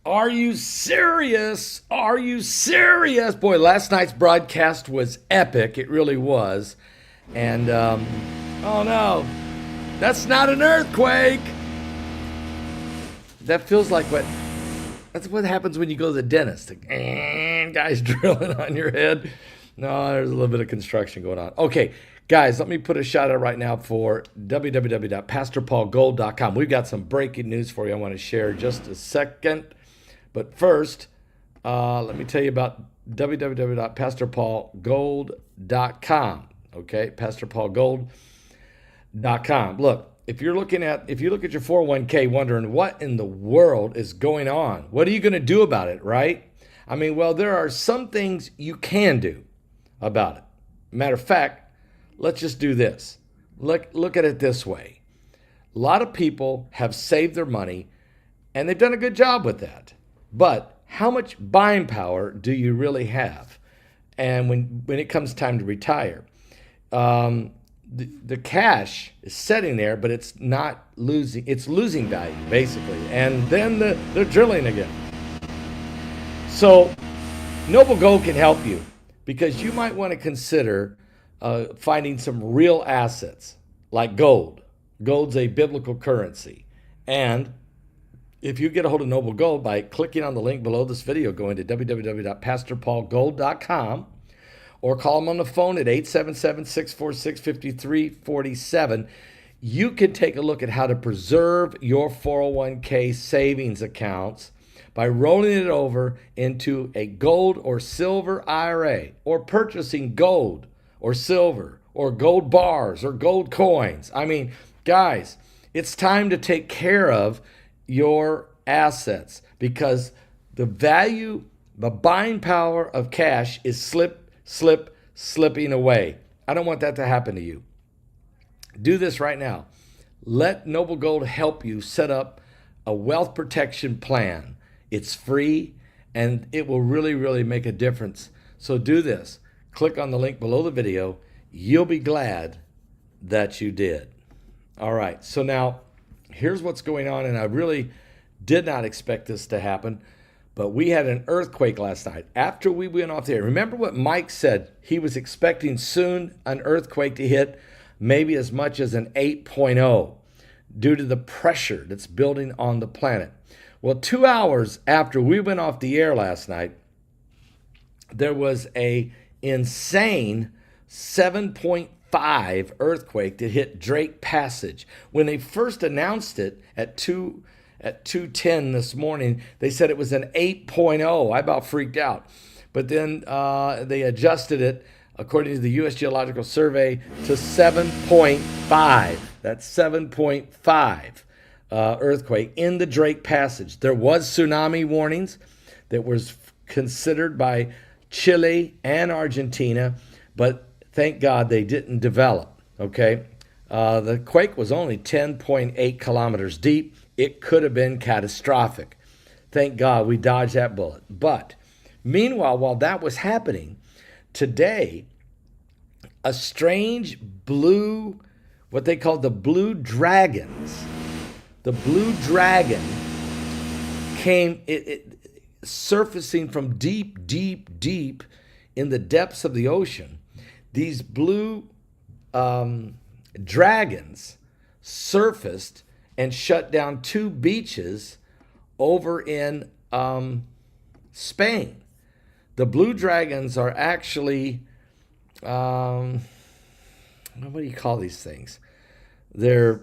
Are you serious? Are you serious? Boy, last night's broadcast was epic. It really was. And, oh no, that's not an earthquake. That feels like that's what happens when you go to the dentist. Guys drilling on your head. No, there's a little bit of construction going on. Okay, guys, let me put a shout out right now for www.pastorpaulgold.com. We've got some breaking news for you I want to share just a second. But first, let me tell you about www.pastorpaulgold.com. Okay, pastorpaulgold.com. Look, if you look at your 401k wondering what in the world is going on, what are you going to do about it, right? I mean, well, there are some things you can do about it. Matter of fact, let's just do this. Look at it this way. A lot of people have saved their money, and they've done a good job with that. But how much buying power do you really have? And when it comes time to retire, the cash is sitting there, but it's not losing. It's losing value, basically. And then they're drilling again. So Noble Gold can help you because you might want to consider finding some real assets like gold. Gold's a biblical currency. And if you get a hold of Noble Gold by clicking on the link below this video, going to www.pastorpaulgold.com, or call them on the phone at 877-646-5347, you can take a look at how to preserve your 401k savings accounts by rolling it over into a gold or silver IRA, or purchasing gold or silver or gold bars or gold coins. I mean, guys, it's time to take care of your assets because the buying power of cash is slipping away. I don't want that to happen to you. Do this right now. Let Noble Gold help you set up a wealth protection plan. It's free and it will really, really make a difference. So do this. Click on the link below the video. You'll be glad that you did. All right. So now here's what's going on, and I really did not expect this to happen, but we had an earthquake last night after we went off the air. Remember what Mike said? He was expecting soon an earthquake to hit, maybe as much as an 8.0 due to the pressure that's building on the planet. Well, 2 hours after we went off the air last night, there was a insane 7.5 earthquake that hit Drake Passage. When they first announced it at 2:10 this morning, they said it was an 8.0. I about freaked out. But then they adjusted it, according to the U.S. Geological Survey, to 7.5. That's 7.5 earthquake in the Drake Passage. There was tsunami warnings that was considered by Chile and Argentina, but thank God they didn't develop, okay? The quake was only 10.8 kilometers deep. It could have been catastrophic. Thank God we dodged that bullet. But meanwhile, while that was happening, today, a strange blue, what they call the blue dragons, the blue dragon came surfacing from deep, deep, deep in the depths of the ocean. These blue dragons surfaced and shut down 2 beaches over in Spain. The blue dragons are actually, what do you call these things? They're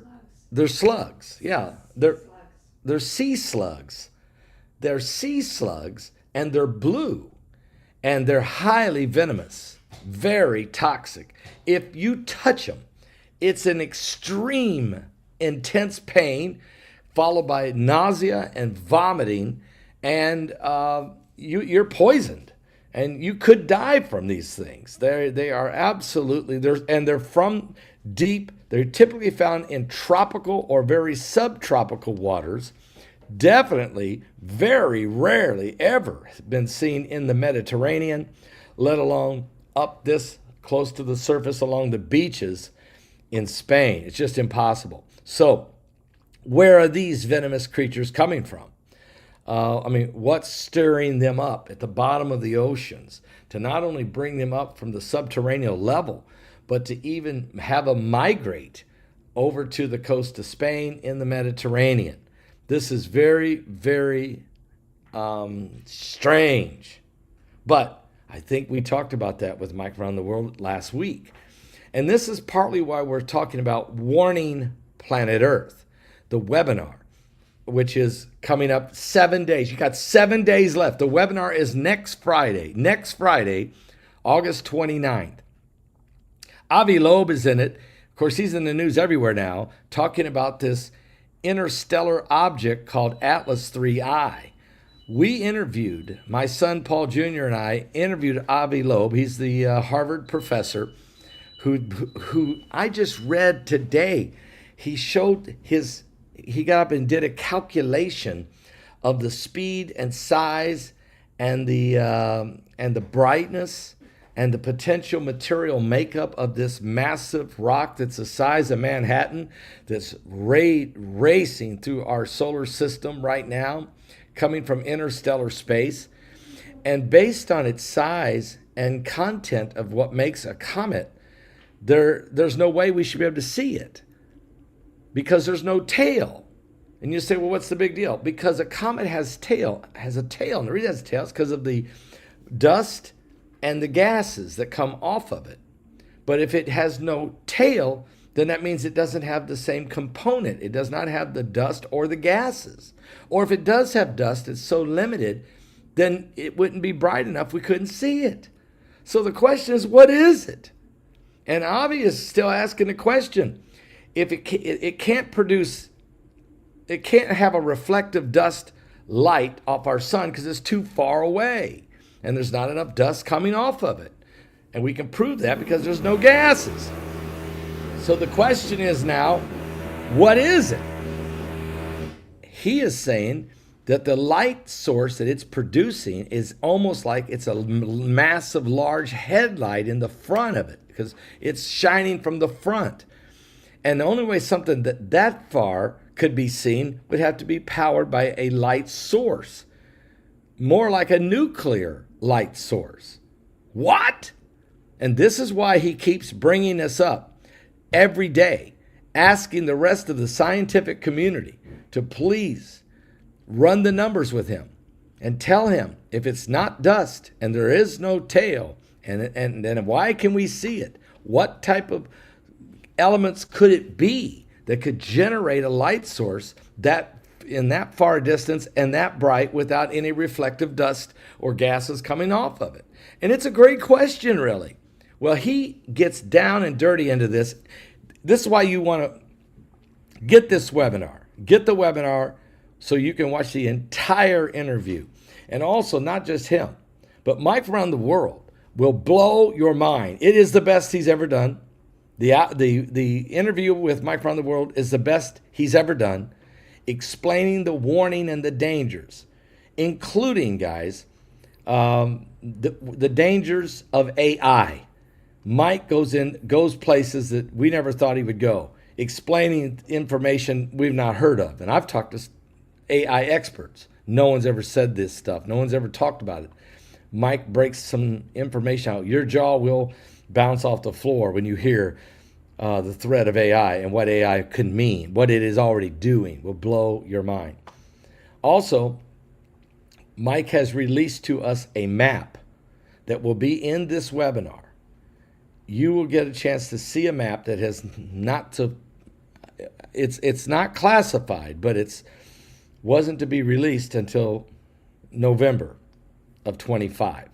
slugs. Yeah, they're sea slugs. They're sea slugs, and they're blue, and they're highly venomous, very toxic. If you touch them, it's an extreme, intense pain, followed by nausea and vomiting, and you're poisoned, and you could die from these things. They are absolutely they're from deep. They're typically found in tropical or very subtropical waters. Definitely, very rarely ever been seen in the Mediterranean, let alone up this close to the surface along the beaches in Spain. It's just impossible. So, where are these venomous creatures coming from? What's stirring them up at the bottom of the oceans to not only bring them up from the subterranean level, but to even have them migrate over to the coast of Spain in the Mediterranean? This is very, very strange. But I think we talked about that with Mike Around the World last week. And this is partly why we're talking about Warning Planet Earth, the webinar, which is coming up 7 days. You got 7 days left. The webinar is next Friday, August 29th. Avi Loeb is in it. Of course, he's in the news everywhere now, talking about this interstellar object called Atlas 3I. We interviewed, my son Paul Jr. and I interviewed Avi Loeb. He's the Harvard professor who I just read today. He got up and did a calculation of the speed and size and the brightness and the potential material makeup of this massive rock that's the size of Manhattan, that's racing through our solar system right now, coming from interstellar space. And based on its size and content of what makes a comet, there's no way we should be able to see it because there's no tail. And you say, well, what's the big deal? Because a comet has a tail. And the reason it has a tail is because of the dust and the gases that come off of it. But if it has no tail, then that means it doesn't have the same component. It does not have the dust or the gases. Or if it does have dust, it's so limited, then it wouldn't be bright enough. We couldn't see it. So the question is, what is it? And Avi is still asking the question. If it can't produce, it can't have a reflective dust light off our sun because it's too far away and there's not enough dust coming off of it. And we can prove that because there's no gases. So the question is now, what is it? He is saying that the light source that it's producing is almost like it's a massive, large headlight in the front of it because it's shining from the front. And the only way something that far could be seen would have to be powered by a light source, more like a nuclear light source. What? And this is why he keeps bringing this up every day, asking the rest of the scientific community to please run the numbers with him and tell him if it's not dust and there is no tail, and then why can we see it? What type of elements could it be that could generate a light source that in that far distance and that bright without any reflective dust or gases coming off of it? And it's a great question, really. Well, he gets down and dirty into this. This is why you want to get this webinar. Get the webinar so you can watch the entire interview. And also, not just him, but Mike Around the World will blow your mind. It is the best he's ever done. The interview with Mike Around the World is the best he's ever done, explaining the warning and the dangers, including, guys, the dangers of AI. Mike goes places that we never thought he would go, explaining information we've not heard of. And I've talked to AI experts. No one's ever said this stuff. No one's ever talked about it. Mike breaks some information out. Your jaw will bounce off the floor when you hear the threat of AI and what AI could mean, what it is already doing will blow your mind. Also, Mike has released to us a map that will be in this webinar. You will get a chance to see a map that has it's not classified, but it's wasn't to be released until November of 25.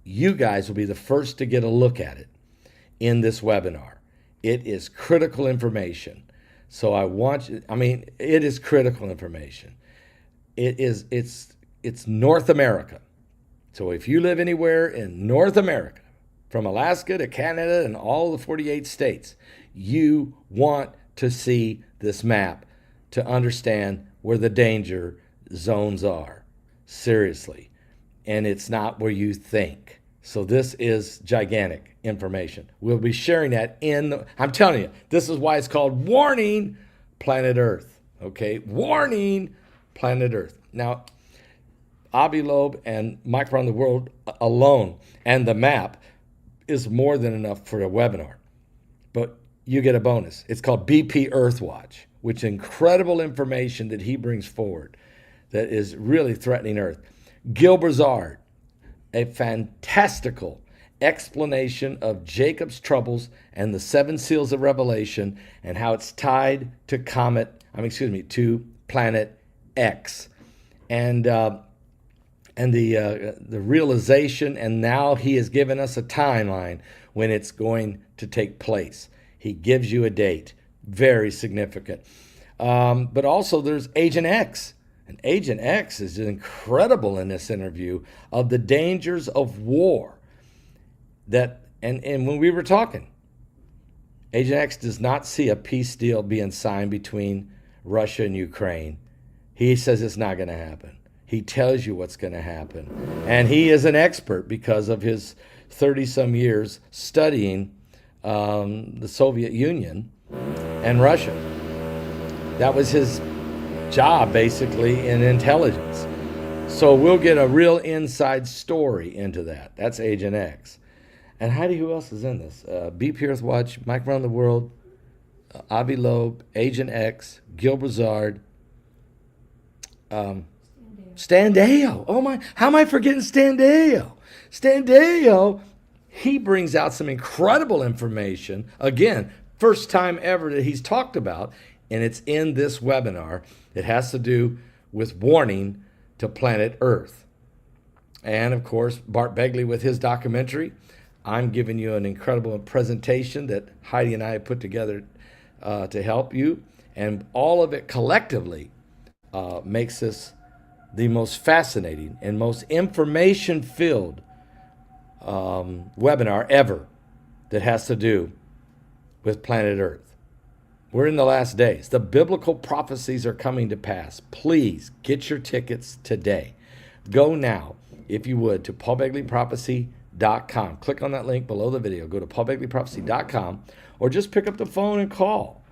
You guys will be the first to get a look at it in this webinar. It is critical information. So it is critical information. It's North America. So if you live anywhere in North America, from Alaska to Canada and all the 48 states, you want to see this map to understand where the danger zones are. Seriously. And it's not where you think. So this is gigantic information. We'll be sharing that I'm telling you, this is why it's called Warning Planet Earth. Okay? Warning Planet Earth. Now, Avi Loeb and Mike Around the World alone and the map is more than enough for a webinar. But you get a bonus. It's called BP Earthwatch, which is incredible information that he brings forward that is really threatening Earth. Gil Brazard, a fantastical explanation of Jacob's troubles and the seven seals of Revelation and how it's tied to to planet X. And the realization, and now he has given us a timeline when it's going to take place. He gives you a date, very significant. But also there's Agent X. And Agent X is incredible in this interview of the dangers of war. And when we were talking, Agent X does not see a peace deal being signed between Russia and Ukraine. He says it's not going to happen. He tells you what's going to happen. And he is an expert because of his 30-some years studying the Soviet Union and Russia. That was his job, basically, in intelligence. So we'll get a real inside story into that. That's Agent X. And Heidi, who else is in this? BP Earthwatch, Mike Around the World, Avi Loeb, Agent X, Gil Brazard, Stan Deyo. Oh my, how am I forgetting Stan Deyo? Stan Deyo, he brings out some incredible information. Again, first time ever that he's talked about, and it's in this webinar. It has to do with warning to planet Earth. And of course, Bart Begley with his documentary. I'm giving you an incredible presentation that Heidi and I have put together to help you. And all of it collectively makes this the most fascinating and most information-filled webinar ever that has to do with planet Earth. We're in the last days. The biblical prophecies are coming to pass. Please get your tickets today. Go now, if you would, to paulbegleyprophecy.com. Click on that link below the video. Go to paulbegleyprophecy.com or just pick up the phone and call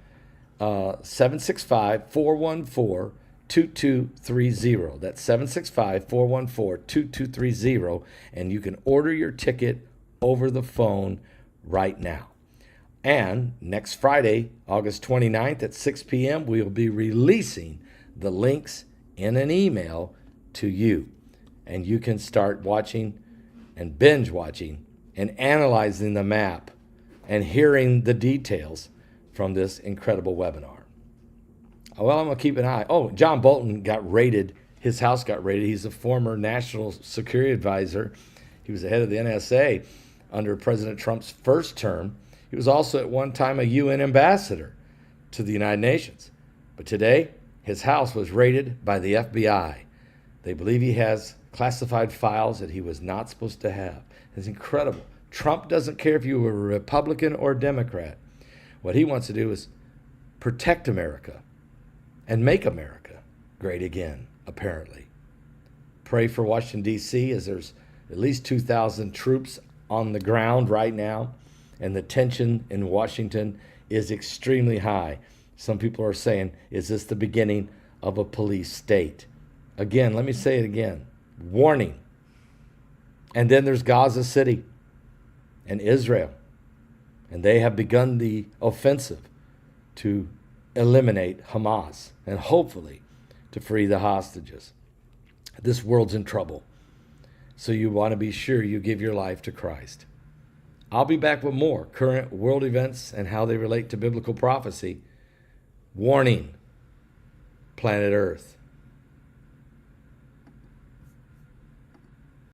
765-414-2230. That's 765-414-2230, and you can order your ticket over the phone right now. And next Friday, August 29th at 6 p.m., we'll be releasing the links in an email to you. And you can start watching and binge watching and analyzing the map and hearing the details from this incredible webinar. Well, I'm going to keep an eye. Oh, John Bolton got raided. His house got raided. He's a former national security advisor. He was the head of the NSA under President Trump's first term. He was also at one time a UN ambassador to the United Nations. But today, his house was raided by the FBI. They believe he has classified files that he was not supposed to have. It's incredible. Trump doesn't care if you were a Republican or Democrat. What he wants to do is protect America and make America great again, apparently. Pray for Washington, D.C., as there's at least 2,000 troops on the ground right now. And the tension in Washington is extremely high. Some people are saying, is this the beginning of a police state? Again, let me say it again. Warning. And then there's Gaza City and Israel. And they have begun the offensive to eliminate Hamas and hopefully to free the hostages. This world's in trouble. So you want to be sure you give your life to Christ. I'll be back with more current world events and how they relate to biblical prophecy. Warning, planet Earth.